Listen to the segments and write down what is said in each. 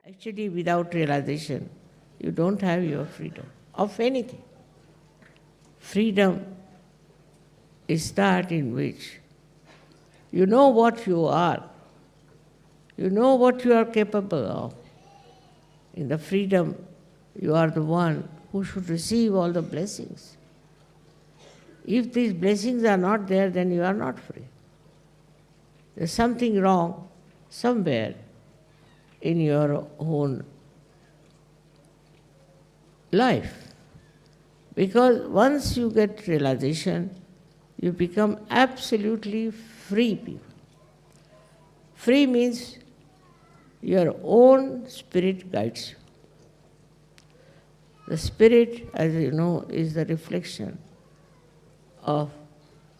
Actually, without realization, you don't have your freedom of anything. Freedom is that in which you know what you are, you know what you are capable of. In the freedom, you are the one who should receive all the blessings. If these blessings are not there, then you are not free. There's something wrong somewhere in your own life. Because once you get realization, you become absolutely free people. Free means your own spirit guides you. The spirit, as you know, is the reflection of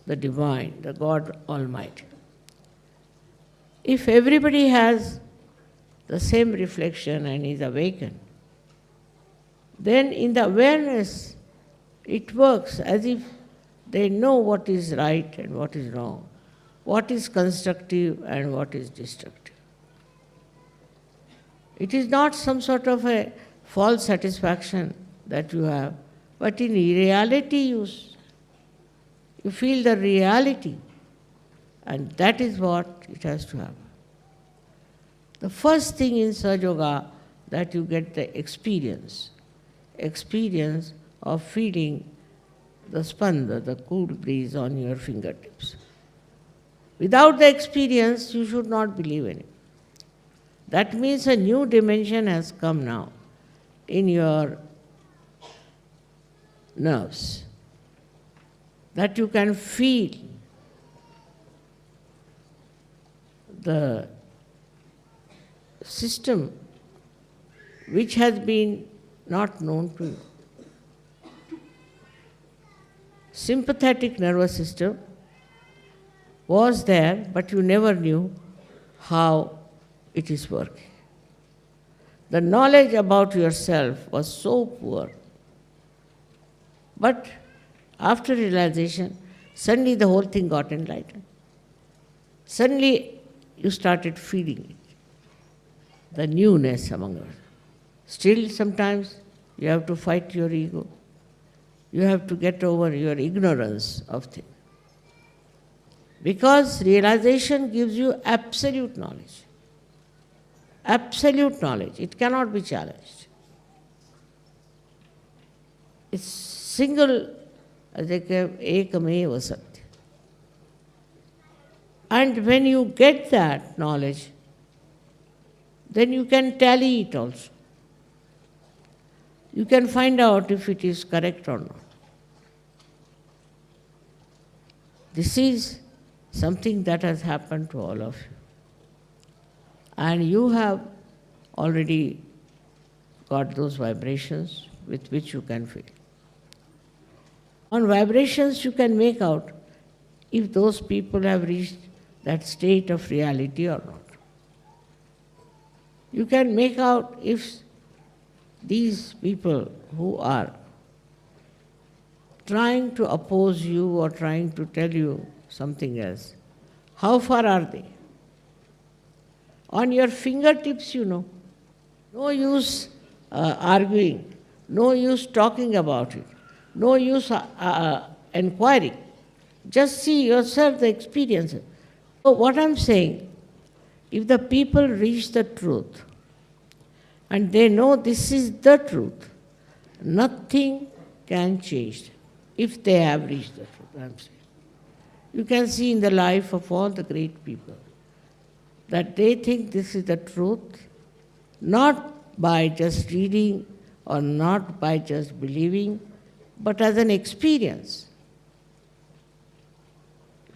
the divine, the God Almighty. If everybody has the same reflection and is awakened, then in the awareness, it works as if they know what is right and what is wrong, what is constructive and what is destructive. It is not some sort of a false satisfaction that you have, but in reality you feel the reality, and that is what it has to happen. The first thing in Sahaja Yoga that you get the experience of feeling the spanda, the cool breeze on your fingertips. Without the experience, you should not believe in it. That means a new dimension has come now in your nerves, that you can feel the system which has been not known to you. Sympathetic nervous system was there, but you never knew how it is working. The knowledge about yourself was so poor. But after realization, suddenly the whole thing got enlightened. Suddenly you started feeling it, the newness among us. Still sometimes you have to fight your ego. You have to get over your ignorance of things. Because realization gives you absolute knowledge. Absolute knowledge. It cannot be challenged. It's single, as they say, ekameva satya. And when you get that knowledge, then you can tally it also. You can find out if it is correct or not. This is something that has happened to all of you. And you have already got those vibrations with which you can feel. On vibrations you can make out if those people have reached that state of reality or not. You can make out if these people who are trying to oppose you or trying to tell you something else, how far are they? On your fingertips, you know. No use arguing, no use talking about it, no use inquiring. Just see yourself the experience. So what I'm saying, if the people reach the truth, and they know this is the truth, nothing can change them, if they have reached the truth, I'm saying. You can see in the life of all the great people that they think this is the truth, not by just reading or not by just believing, but as an experience.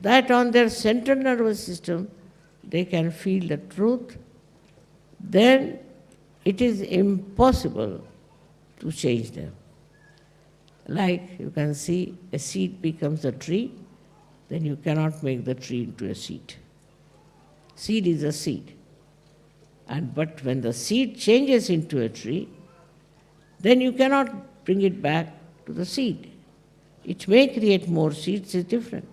That on their central nervous system, they can feel the truth, then it is impossible to change them. Like you can see a seed becomes a tree, then you cannot make the tree into a seed. Seed is a seed. But when the seed changes into a tree, then you cannot bring it back to the seed. It may create more seeds, it's different.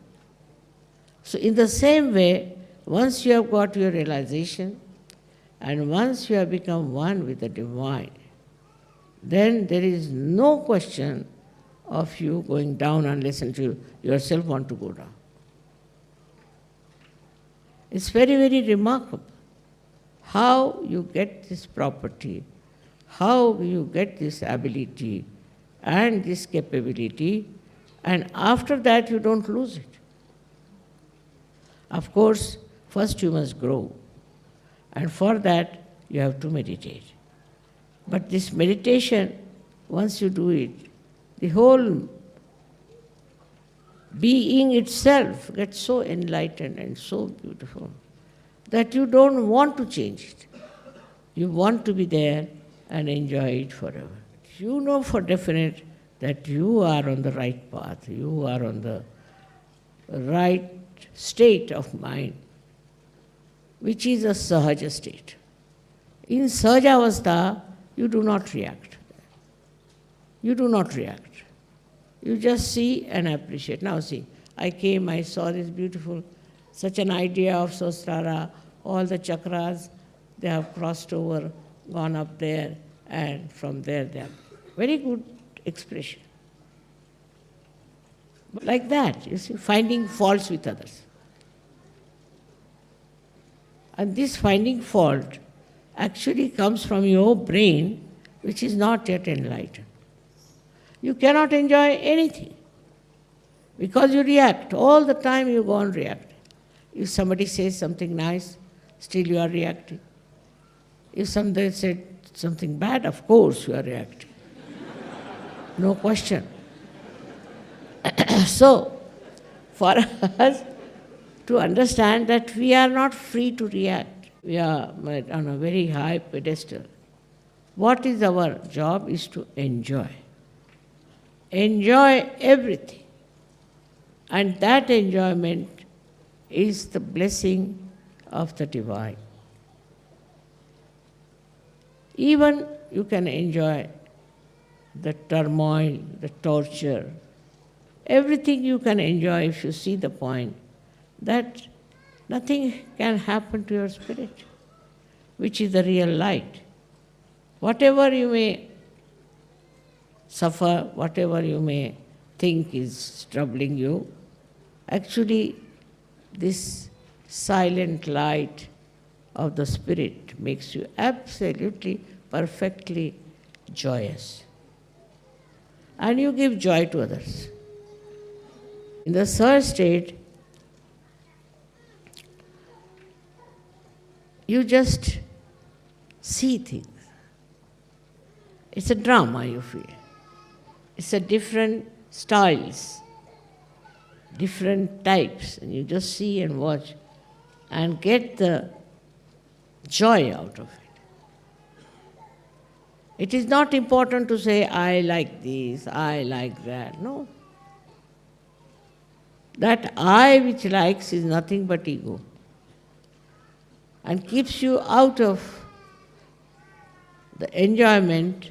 So in the same way, once you have got your realization, And once you have become one with the divine, then there is no question of you going down unless until you yourself want to go down. It's very, very remarkable how you get this property, how you get this ability and this capability, and after that you don't lose it. Of course, first you must grow, and for that you have to meditate. But this meditation, once you do it, the whole being itself gets so enlightened and so beautiful that you don't want to change it. You want to be there and enjoy it forever. You know for definite that you are on the right path, you are on the right state of mind, which is a sahaja state. In sahaja avastha, you do not react. You do not react. You just see and appreciate. Now see, I came, I saw this beautiful, such an idea of Sahasrara, all the chakras, they have crossed over, gone up there, and from there they have very good expression. But like that, you see, finding faults with others. And this finding fault actually comes from your brain, which is not yet enlightened. You cannot enjoy anything because you react. All the time you go on reacting. If somebody says something nice, still you are reacting. If somebody said something bad, of course you are reacting. No question. So, for us to understand that we are not free to react, we are on a very high pedestal. What is our job is to enjoy. Enjoy everything. And that enjoyment is the blessing of the divine. Even you can enjoy the turmoil, the torture, everything you can enjoy if you see the point that nothing can happen to your spirit, which is the real light. Whatever you may suffer, whatever you may think is troubling you, actually this silent light of the spirit makes you absolutely, perfectly joyous. And you give joy to others. In the third state, you just see things. It's a drama, you feel. It's a different styles, different types, and you just see and watch and get the joy out of it. It is not important to say, I like this, I like that. No. That I which likes is nothing but ego and keeps you out of the enjoyment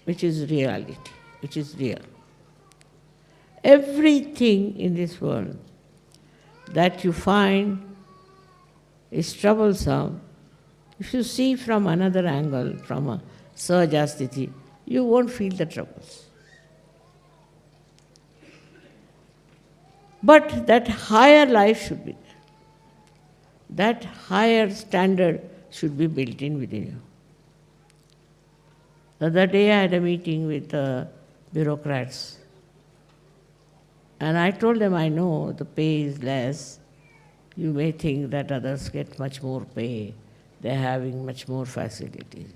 which is reality, which is real. Everything in this world that you find is troublesome, if you see from another angle, from a sahajasthiti, you won't feel the troubles. But that higher life should be there. That higher standard should be built in within you. The other day I had a meeting with bureaucrats. And I told them, I know the pay is less. You may think that others get much more pay. They're having much more facilities.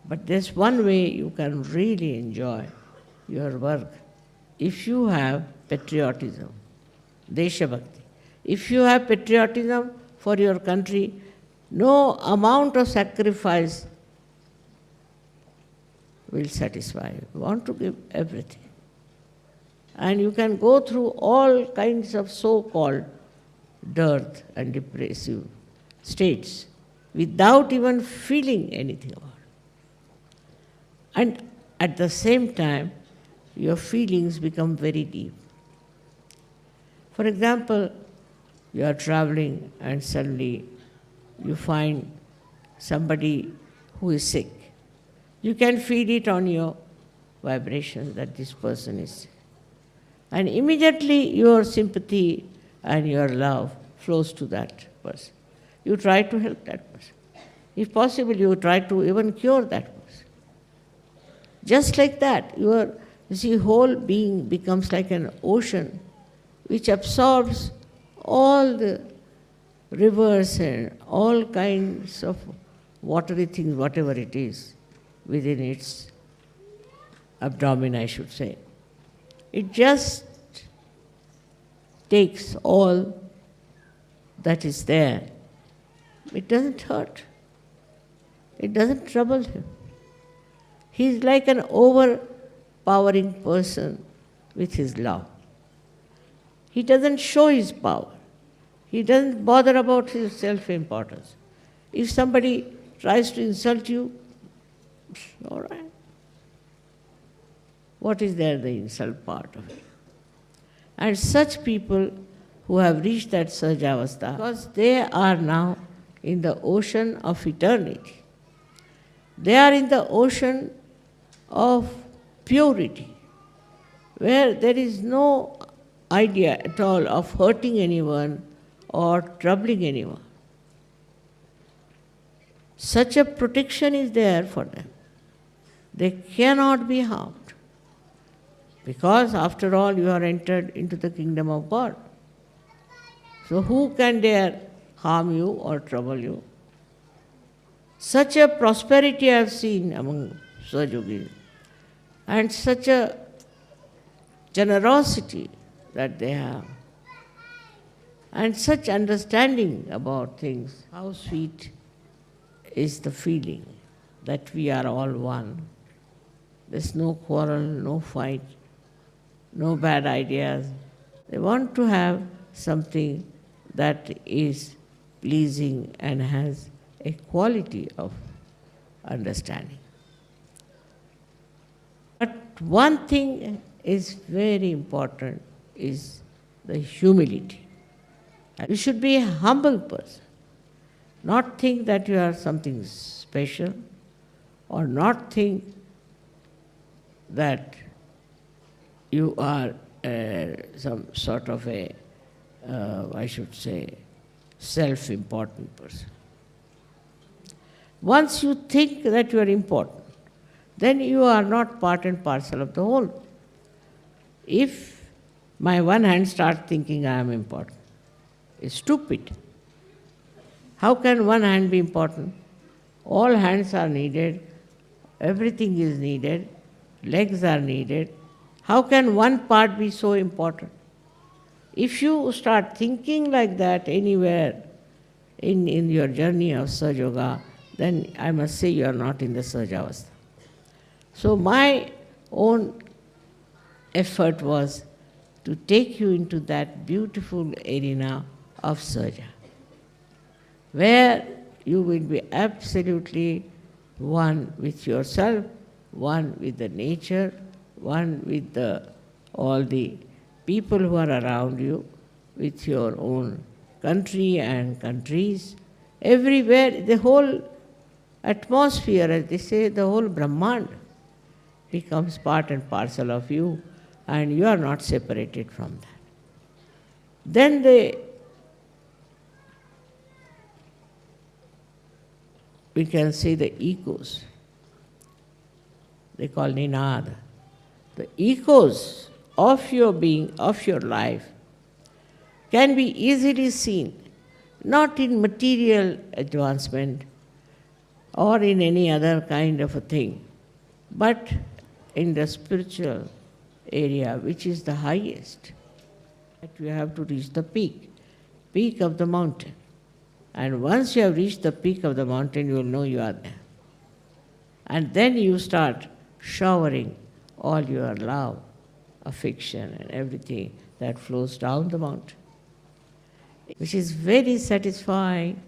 But there's one way you can really enjoy your work. If you have patriotism, Desha Bhakti, if you have patriotism for your country, no amount of sacrifice will satisfy you. You want to give everything. And you can go through all kinds of so-called dearth and depressive states without even feeling anything about it. And at the same time, your feelings become very deep. For example, you are traveling and suddenly you find somebody who is sick. You can feel it on your vibration that this person is sick. And immediately your sympathy and your love flows to that person. You try to help that person. If possible, you try to even cure that person. Just like that, your whole being becomes like an ocean which absorbs all the rivers and all kinds of watery things, whatever it is, within its abdomen, I should say. It just takes all that is there. It doesn't hurt. It doesn't trouble him. He's like an overpowering person with his love. He doesn't show his power. He doesn't bother about his self-importance. If somebody tries to insult you, all right. What is there, the insult part of it? And such people who have reached that Sajavastha, because they are now in the ocean of eternity. They are in the ocean of purity, where there is no idea at all of hurting anyone or troubling anyone. Such a protection is there for them. They cannot be harmed. Because after all, you are entered into the kingdom of God. So who can dare harm you or trouble you? Such a prosperity I have seen among Sajogis, and such a generosity that they have, and such understanding about things. How sweet is the feeling that we are all one. There's no quarrel, no fight, no bad ideas. They want to have something that is pleasing and has a quality of understanding. But one thing is very important, is the humility. You should be a humble person, not think that you are something special, or not think that you are some sort of a, I should say, self-important person. Once you think that you are important, then you are not part and parcel of the whole. If my one hand starts thinking I am important, it's stupid. How can one hand be important? All hands are needed, everything is needed, legs are needed. How can one part be so important? If you start thinking like that anywhere in your journey of Sahaja Yoga, then I must say you are not in the Sajavastha. So my own effort was to take you into that beautiful arena of Sahaja, where you will be absolutely one with yourself, one with the nature, one with all the people who are around you, with your own country and countries, everywhere, the whole atmosphere, as they say, the whole Brahmand becomes part and parcel of you, and you are not separated from that. Then we can say the echoes. They call Ninada. The echoes of your being, of your life, can be easily seen, not in material advancement or in any other kind of a thing, but in the spiritual area, which is the highest. That you have to reach the peak of the mountain. And once you have reached the peak of the mountain, you will know you are there. And then you start showering all your love, affection, and everything that flows down the mountain, which is very satisfying,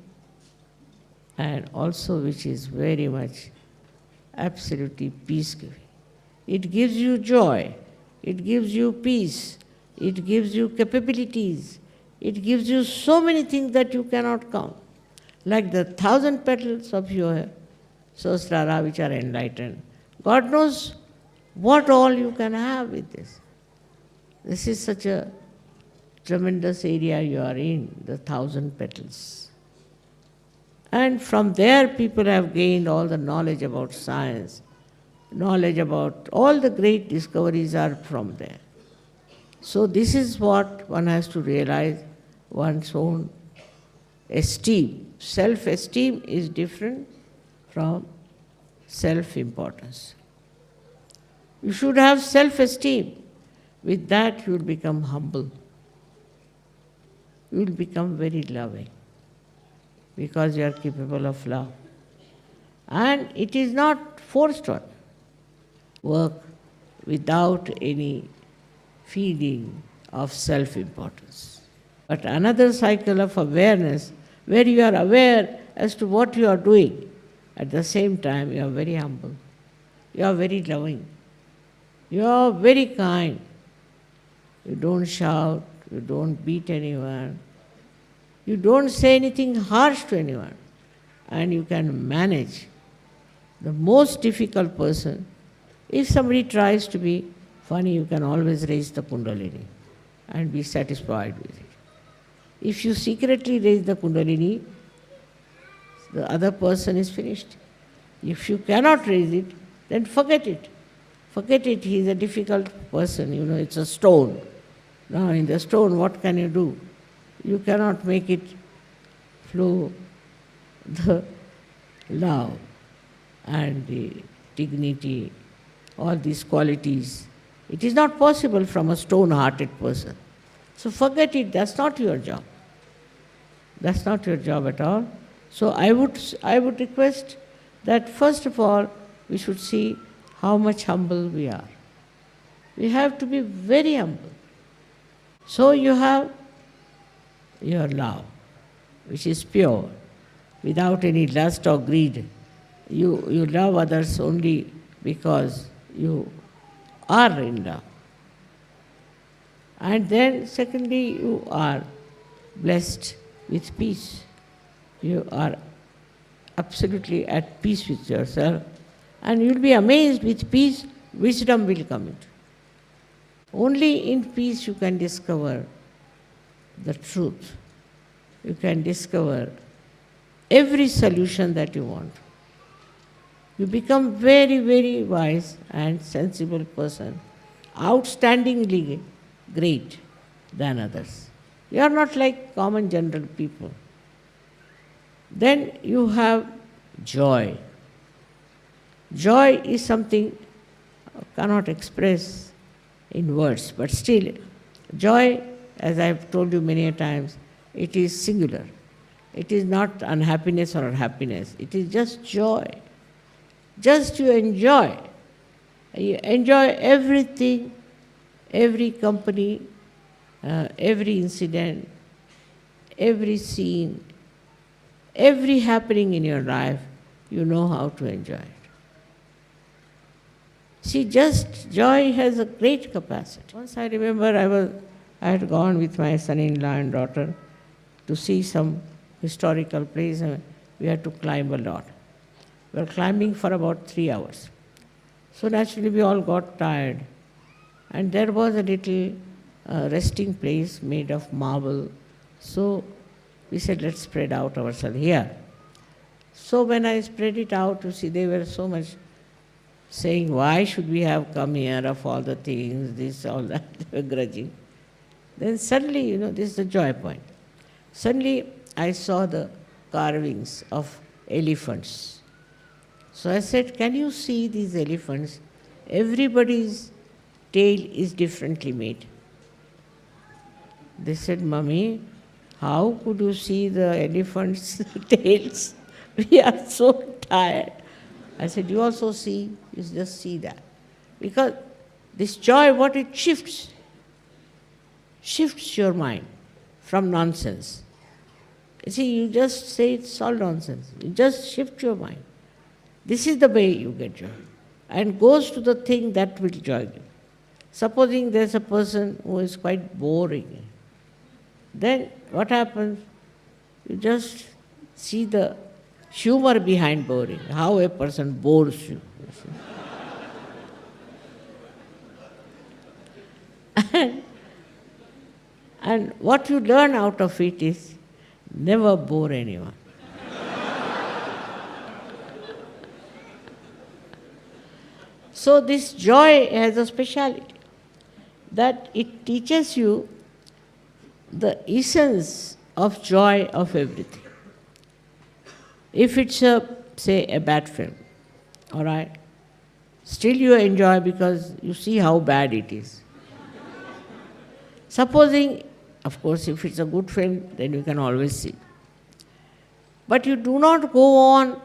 and also which is very much absolutely peace-giving. It gives you joy, it gives you peace, it gives you capabilities, it gives you so many things that you cannot count. Like the 1,000 petals of your Sahasrara which are enlightened. God knows what all you can have with this. This is such a tremendous area you are in, the 1,000 petals. And from there people have gained all the knowledge about science, knowledge about all the great discoveries are from there. So this is what one has to realize, one's own esteem. Self-esteem is different from self-importance. You should have self-esteem. With that you will become humble. You will become very loving because you are capable of love. And it is not forced on. Work without any feeling of self-importance. But another cycle of awareness where you are aware as to what you are doing. At the same time, you are very humble. You are very loving. You are very kind. You don't shout. You don't beat anyone. You don't say anything harsh to anyone. And you can manage the most difficult person. If somebody tries to be funny, you can always raise the Kundalini and be satisfied with it. If you secretly raise the Kundalini, the other person is finished. If you cannot raise it, then forget it. Forget it, he is a difficult person, it's a stone. Now in the stone, what can you do? You cannot make it flow the love and the dignity, all these qualities. It is not possible from a stone-hearted person. So forget it, that's not your job. That's not your job at all. So I would request that first of all, we should see how much humble we are. We have to be very humble. So you have your love, which is pure, without any lust or greed. You love others only because you are in love. And then secondly, you are blessed with peace. You are absolutely at peace with yourself. And you'll be amazed with peace, wisdom will come into. Only in peace you can discover the truth. You can discover every solution that you want. You become very, very wise and sensible person, outstandingly great than others. You are not like common general people. Then you have joy. Joy is something I cannot express in words, but still, joy, as I have told you many a times, it is singular. It is not unhappiness or happiness. It is just joy. Just you enjoy. You enjoy everything, every company, every incident, every scene, every happening in your life, you know how to enjoy it. See, just joy has a great capacity. Once I remember I had gone with my son-in-law and daughter to see some historical place, and we had to climb a lot. We were climbing for about 3 hours. So naturally we all got tired. And there was a little resting place made of marble. So we said, let's spread out ourselves here. So when I spread it out, you see, they were so much saying, why should we have come here of all the things, this, all that, they were grudging. Then suddenly, this is the joy point. Suddenly I saw the carvings of elephants. So I said, can you see these elephants? Everybody's tail is differently made. They said, Mummy, how could you see the elephants' tails? We are so tired. I said, you also see, you just see that. Because this joy, what it shifts your mind from nonsense. You see, you just say it's all nonsense. You just shift your mind. This is the way you get joy. And goes to the thing that will joy you. Supposing there's a person who is quite boring, then what happens? You just see the humor behind boring, how a person bores you. And what you learn out of it is never bore anyone. So this joy has a speciality, that it teaches you the essence of joy of everything. If it's say a bad film, all right, still you enjoy because you see how bad it is. Supposing, of course, if it's a good film, then you can always see. But you do not go on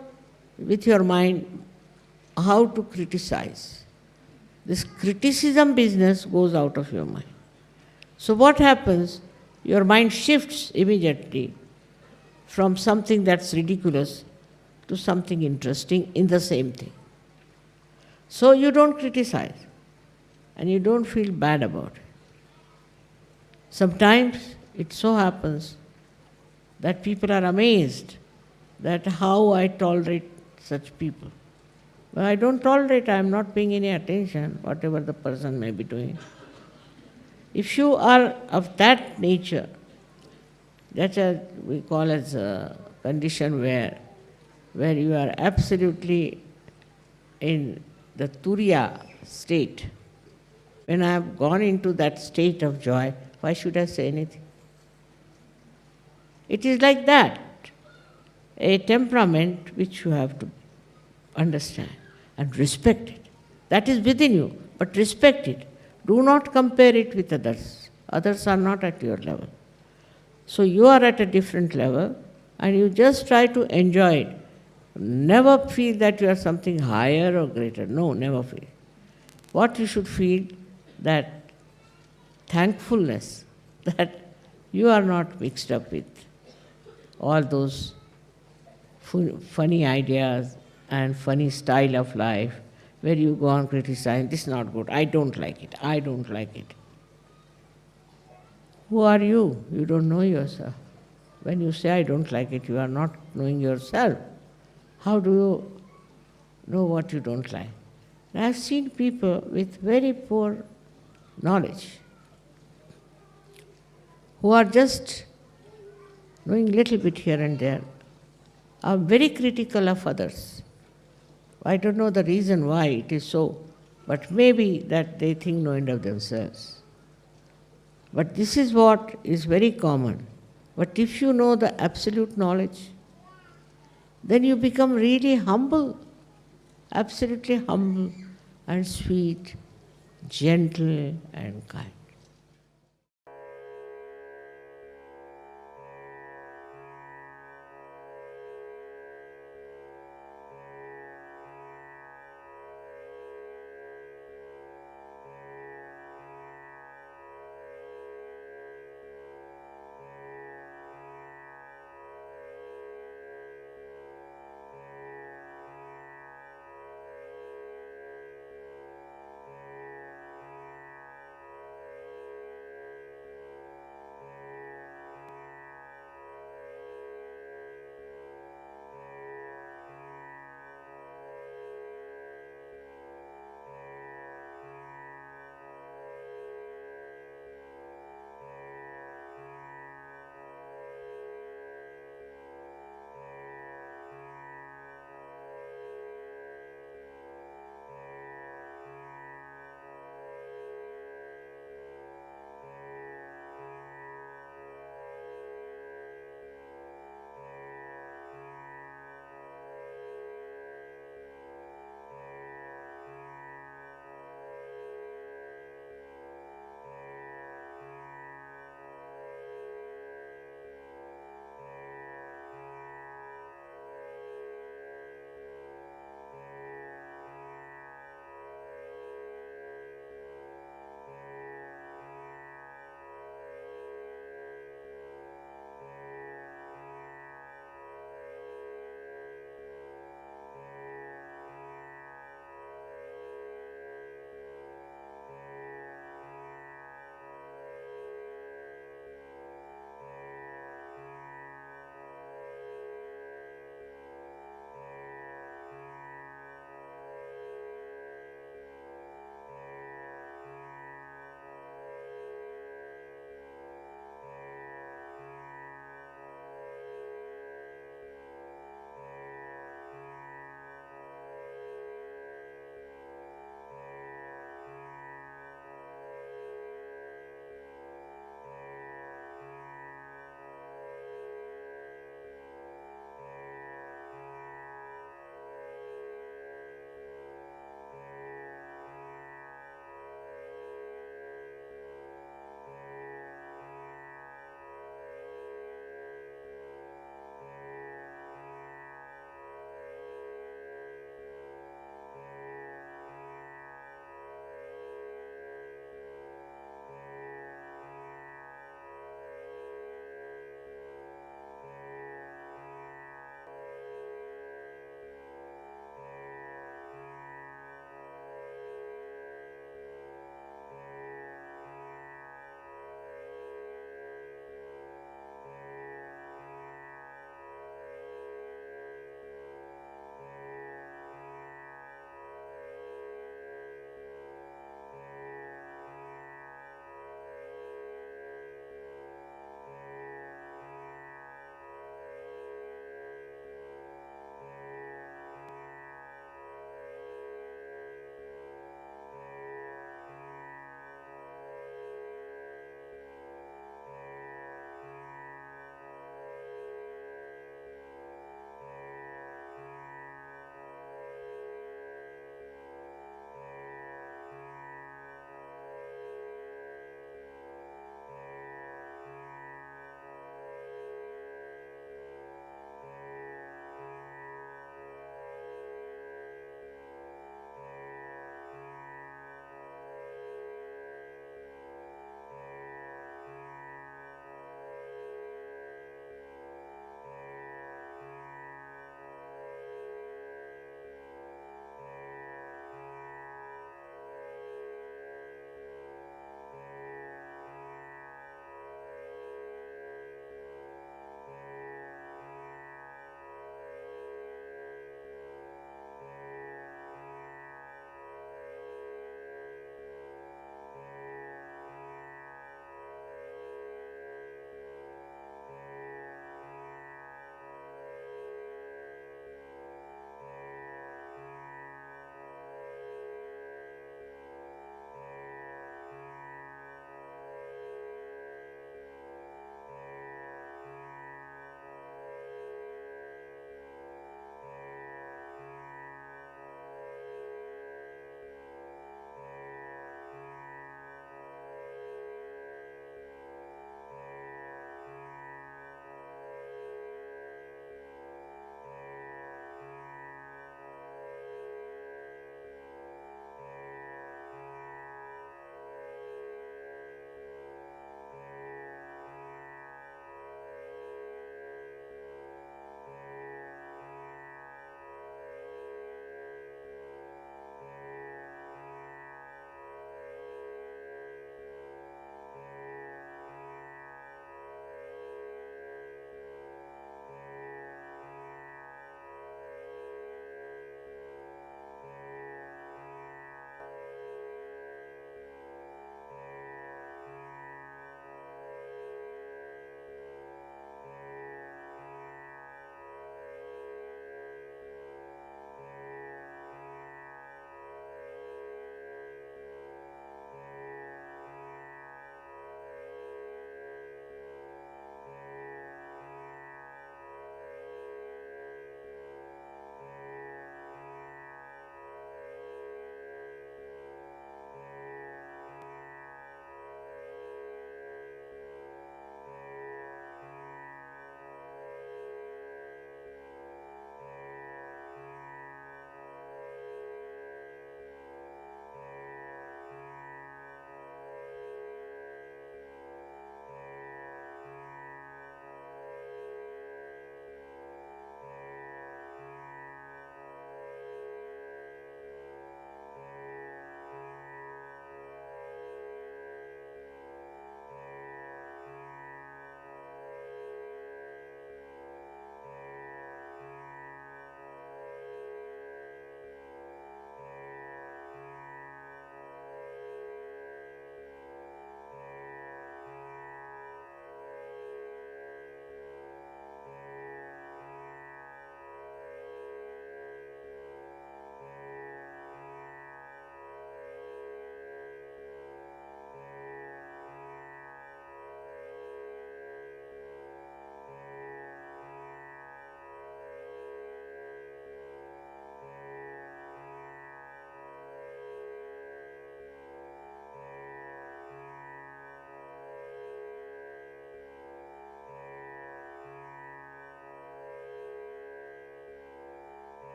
with your mind how to criticize. This criticism business goes out of your mind. So what happens? Your mind shifts immediately from something that's ridiculous to something interesting in the same thing. So you don't criticize and you don't feel bad about it. Sometimes it so happens that people are amazed that how I tolerate such people. Well, I don't tolerate, I am not paying any attention, whatever the person may be doing. If you are of that nature, that's what we call as a condition where you are absolutely in the Turiya state. When I have gone into that state of joy, why should I say anything? It is like that, a temperament which you have to understand and respect it. That is within you, but respect it. Do not compare it with others. Others are not at your level. So you are at a different level and you just try to enjoy it. Never feel that you are something higher or greater. No, never feel. What you should feel, that thankfulness that you are not mixed up with all those funny ideas and funny style of life where you go on criticizing, this is not good, I don't like it, I don't like it. Who are you? You don't know yourself. When you say I don't like it, you are not knowing yourself. How do you know what you don't like? I have seen people with very poor knowledge who are just knowing little bit here and there, are very critical of others. I don't know the reason why it is so, but maybe that they think no end of themselves. But this is what is very common. But if you know the absolute knowledge, then you become really humble, absolutely humble and sweet, gentle and kind.